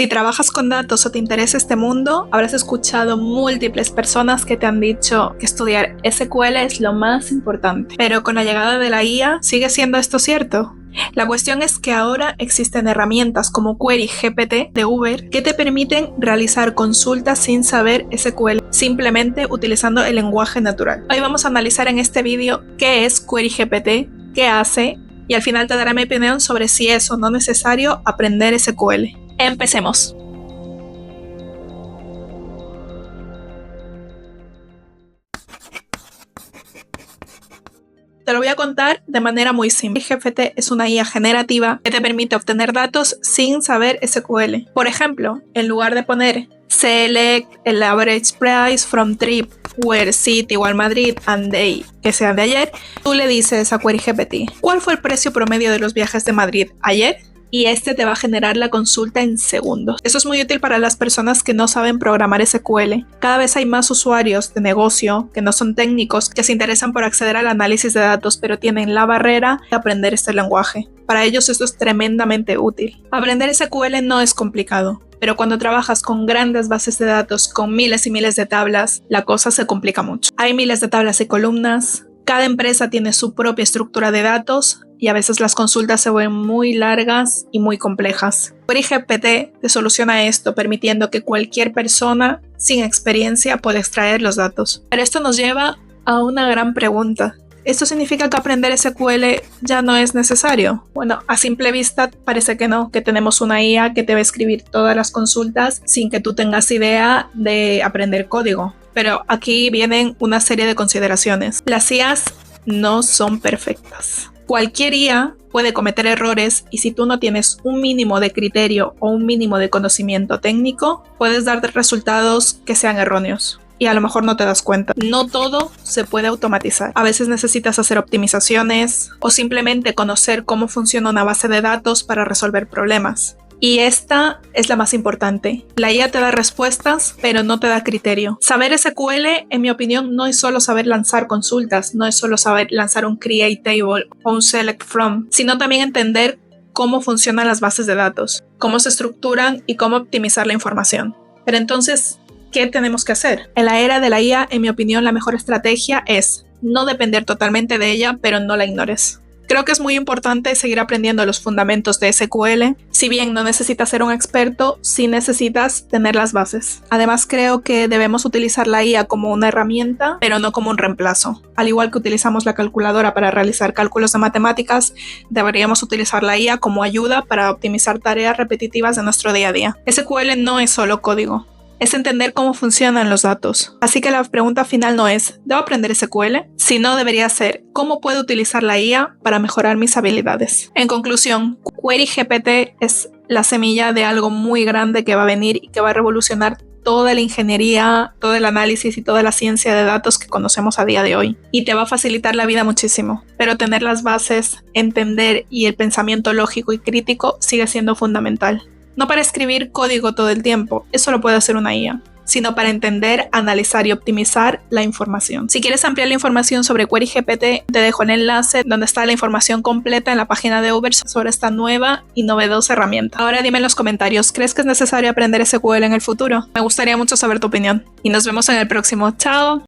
Si trabajas con datos o te interesa este mundo, habrás escuchado múltiples personas que te han dicho que estudiar SQL es lo más importante. Pero con la llegada de la IA, ¿sigue siendo esto cierto? La cuestión es que ahora existen herramientas como Query GPT de Uber que te permiten realizar consultas sin saber SQL, simplemente utilizando el lenguaje natural. Hoy vamos a analizar en este vídeo qué es Query GPT, qué hace, y al final te daré mi opinión sobre si es o no necesario aprender SQL. Empecemos. Te lo voy a contar de manera muy simple. GPT es una IA generativa que te permite obtener datos sin saber SQL. Por ejemplo, en lugar de poner select el average price from trip where city igual Madrid and day, que sea de ayer, tú le dices a Query GPT, ¿cuál fue el precio promedio de los viajes de Madrid ayer? Y este te va a generar la consulta en segundos. Eso es muy útil para las personas que no saben programar SQL. Cada vez hay más usuarios de negocio que no son técnicos que se interesan por acceder al análisis de datos, pero tienen la barrera de aprender este lenguaje. Para ellos esto es tremendamente útil. Aprender SQL no es complicado, pero cuando trabajas con grandes bases de datos, con miles y miles de tablas, la cosa se complica mucho. Hay miles de tablas y columnas. Cada empresa tiene su propia estructura de datos y a veces las consultas se ven muy largas y muy complejas. Query GPT te soluciona esto permitiendo que cualquier persona sin experiencia pueda extraer los datos. Pero esto nos lleva a una gran pregunta. ¿Esto significa que aprender SQL ya no es necesario? Bueno, a simple vista parece que no, que tenemos una IA que te va a escribir todas las consultas sin que tú tengas idea de aprender código. Pero aquí vienen una serie de consideraciones. Las IAs no son perfectas. Cualquier IA puede cometer errores y si tú no tienes un mínimo de criterio o un mínimo de conocimiento técnico, puedes dar resultados que sean erróneos. Y a lo mejor no te das cuenta. No todo se puede automatizar. A veces necesitas hacer optimizaciones o simplemente conocer cómo funciona una base de datos para resolver problemas. Y esta es la más importante. La IA te da respuestas, pero no te da criterio. Saber SQL, en mi opinión, no es solo saber lanzar consultas, no es solo saber lanzar un create table o un select from, sino también entender cómo funcionan las bases de datos, cómo se estructuran y cómo optimizar la información. Pero entonces, ¿qué tenemos que hacer? En la era de la IA, en mi opinión, la mejor estrategia es no depender totalmente de ella, pero no la ignores. Creo que es muy importante seguir aprendiendo los fundamentos de SQL. Si bien no necesitas ser un experto, sí necesitas tener las bases. Además, creo que debemos utilizar la IA como una herramienta, pero no como un reemplazo. Al igual que utilizamos la calculadora para realizar cálculos de matemáticas, deberíamos utilizar la IA como ayuda para optimizar tareas repetitivas de nuestro día a día. SQL no es solo código. Es entender cómo funcionan los datos. Así que la pregunta final no es, ¿debo aprender SQL? Sino debería ser, ¿cómo puedo utilizar la IA para mejorar mis habilidades? En conclusión, Query GPT es la semilla de algo muy grande que va a venir y que va a revolucionar toda la ingeniería, todo el análisis y toda la ciencia de datos que conocemos a día de hoy. Y te va a facilitar la vida muchísimo. Pero tener las bases, entender y el pensamiento lógico y crítico sigue siendo fundamental. No para escribir código todo el tiempo, eso lo puede hacer una IA, sino para entender, analizar y optimizar la información. Si quieres ampliar la información sobre Query GPT, te dejo el enlace donde está la información completa en la página de Uber sobre esta nueva y novedosa herramienta. Ahora dime en los comentarios, ¿crees que es necesario aprender SQL en el futuro? Me gustaría mucho saber tu opinión. Y nos vemos en el próximo. ¡Chao!